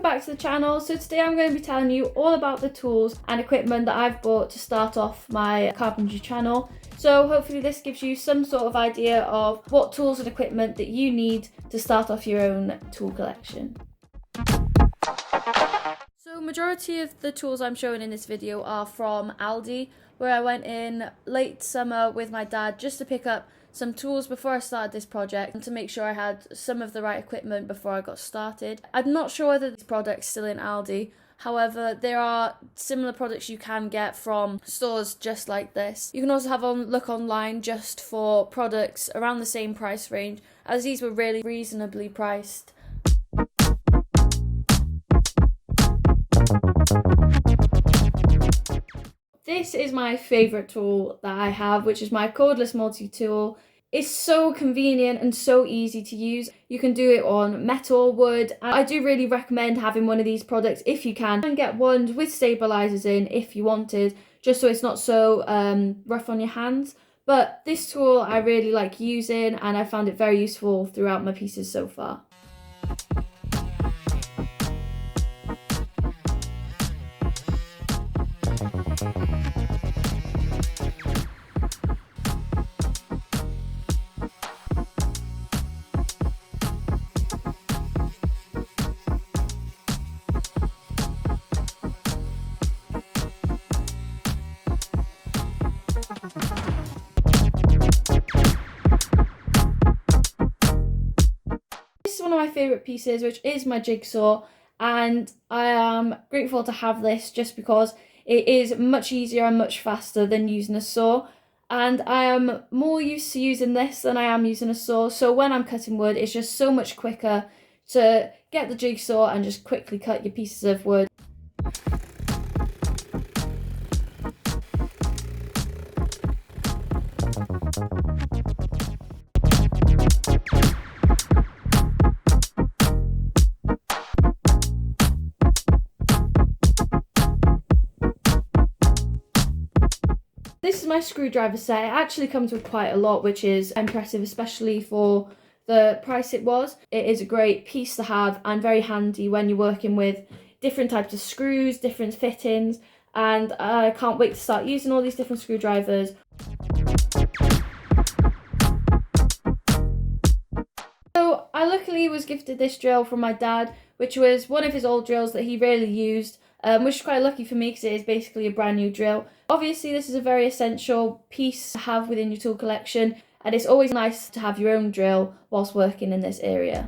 back to the channel. So today I'm going to be telling you all about the tools and equipment that I've bought to start off my carpentry channel. So hopefully this gives you some sort of idea of what tools and equipment that you need to start off your own tool collection. So majority of the tools I'm showing in this video are from Aldi, where I went in late summer with my dad just to pick up some tools before I started this project and to make sure I had some of the right equipment before I got started. I'm not sure whether this product's still in Aldi, however there are similar products you can get from stores just like this. You can also have a look online just for products around the same price range, as these were really reasonably priced. This is my favourite tool that I have, which is my Cordless MultiTool. It's so convenient and so easy to use. You can do it on metal, wood. I do really recommend having one of these products if you can. You can get ones with stabilizers in if you wanted, just so it's not so rough on your hands. But this tool I really like using, and I found it very useful throughout my pieces so far. This is one of my favourite pieces, which is my jigsaw, and I am grateful to have this just because it is much easier and much faster than using a saw, and I am more used to using this than I am using a saw, so when I'm cutting wood it's just so much quicker to get the jigsaw and just quickly cut your pieces of wood. This is my screwdriver set. It actually comes with quite a lot, which is impressive, especially for the price it was. It is a great piece to have and very handy when you're working with different types of screws, different fittings, and I can't wait to start using all these different screwdrivers. So I luckily was gifted this drill from my dad, which was one of his old drills that he rarely used. Which is quite lucky for me because it is basically a brand new drill. Obviously this is a very essential piece to have within your tool collection, and it's always nice to have your own drill whilst working in this area.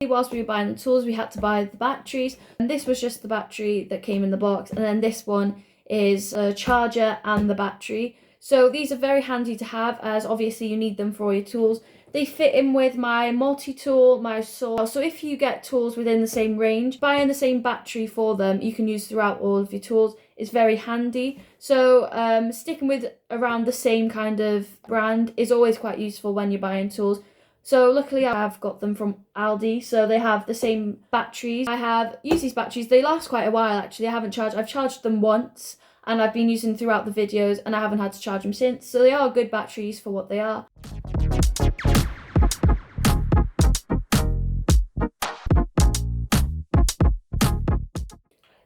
Whilst we were buying the tools, we had to buy the batteries, and this was just the battery that came in the box, and then this one is a charger and the battery. So these are very handy to have, as obviously you need them for all your tools. They fit in with my multi-tool, my saw, so if you get tools within the same range, buying the same battery for them you can use throughout all of your tools is very handy. So sticking with around the same kind of brand is always quite useful when you're buying tools. So luckily I've got them from Aldi, so they have the same batteries. I have used these batteries, they last quite a while actually. I've charged them once and I've been using them throughout the videos and I haven't had to charge them since, so they are good batteries for what they are.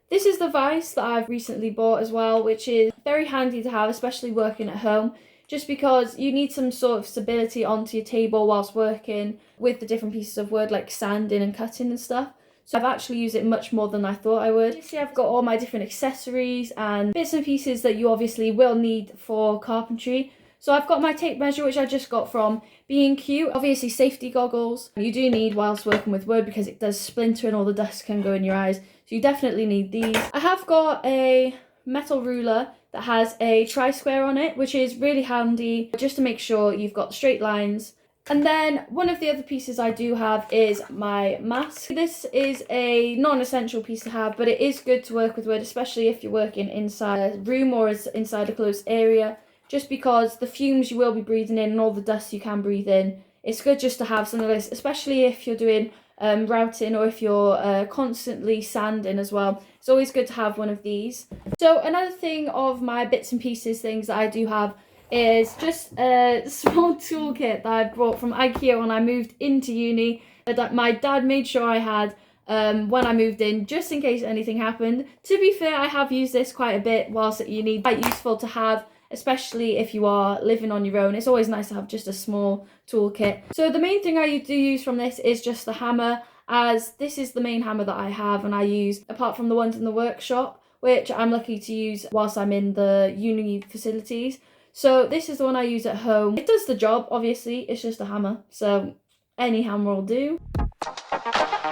This is the vise that I've recently bought as well, which is very handy to have, especially working at home. Just because you need some sort of stability onto your table whilst working with the different pieces of wood, like sanding and cutting and stuff. So I've actually used it much more than I thought I would. You see, I've got all my different accessories and bits and pieces that you obviously will need for carpentry. So I've got my tape measure, which I just got from B&Q. Obviously safety goggles you do need whilst working with wood because it does splinter and all the dust can go in your eyes. So you definitely need these. I have got a metal ruler that has a tri-square on it, which is really handy just to make sure you've got straight lines. And then one of the other pieces I do have is my mask. This is a non-essential piece to have, but it is good to work with wood, especially if you're working inside a room or inside a closed area, just because the fumes you will be breathing in and all the dust you can breathe in it's good just to have some of this, especially if you're doing routing or if you're constantly sanding as well. It's always good to have one of these. So another thing of my bits and pieces things that I do have is just a small toolkit that I brought from IKEA when I moved into uni, that my dad made sure I had when I moved in, just in case anything happened. To be fair, I have used this quite a bit whilst at uni. Quite useful to have, especially if you are living on your own. It's always nice to have just a small toolkit. So the main thing I do use from this is just the hammer, as this is the main hammer that I have and I use, apart from the ones in the workshop, which I'm lucky to use whilst I'm in the uni facilities. So this is the one I use at home. It does the job, obviously, it's just a hammer, so any hammer will do.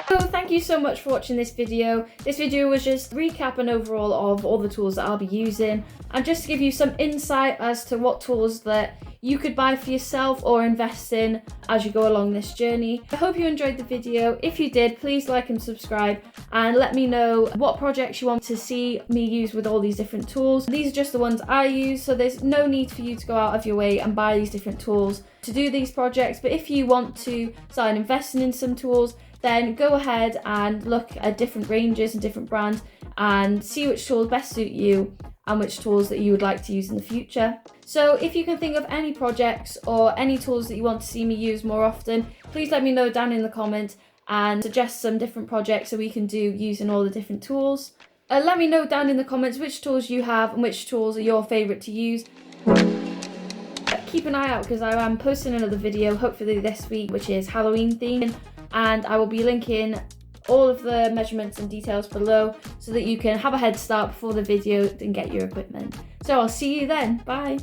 So thank you so much for watching this video. This video was just a recap and overall of all the tools that I'll be using, and just to give you some insight as to what tools that you could buy for yourself or invest in as you go along this journey. I hope you enjoyed the video. If you did, please like and subscribe and let me know what projects you want to see me use with all these different tools. These are just the ones I use, so there's no need for you to go out of your way and buy these different tools to do these projects. But if you want to start investing in some tools, then go ahead and look at different ranges and different brands and see which tools best suit you and which tools that you would like to use in the future. So if you can think of any projects or any tools that you want to see me use more often, please let me know down in the comments and suggest some different projects that we can do using all the different tools. Let me know down in the comments which tools you have and which tools are your favourite to use. Keep an eye out because I am posting another video hopefully this week which is Halloween themed, and I will be linking all of the measurements and details below so that you can have a head start before the video and get your equipment. So I'll see you then. Bye.